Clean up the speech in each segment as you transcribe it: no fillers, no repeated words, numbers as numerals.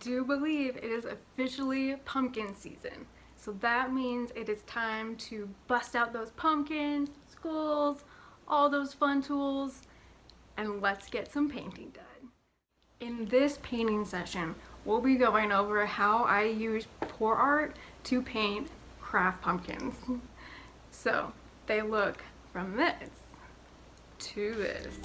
do believe it is officially pumpkin season. So that means it is time to bust out those pumpkins, skulls, all those fun tools, and let's get some painting done. In this painting session, we'll be going over how I use pour art to paint craft pumpkins. So they look from this to this.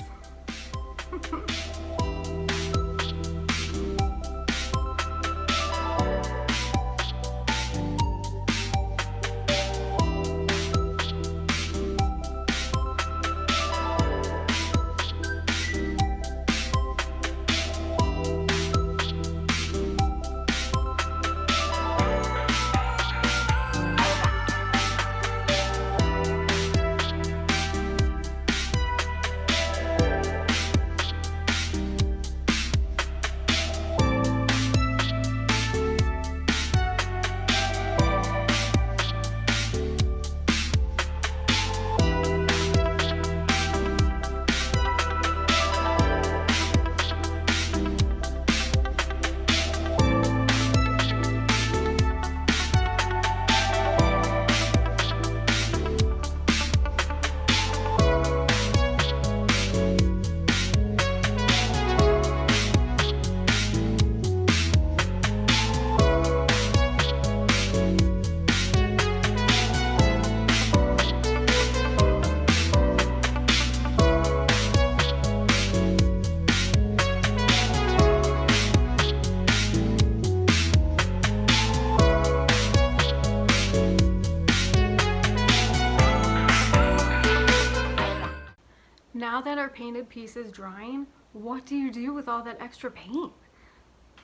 Now that our painted piece is drying, what do you do with all that extra paint?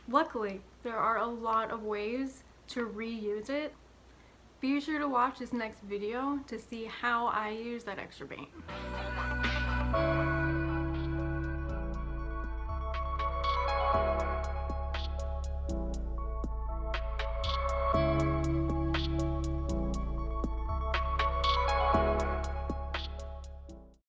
Luckily, there are a lot of ways to reuse it. Be sure to watch this next video to see how I use that extra paint.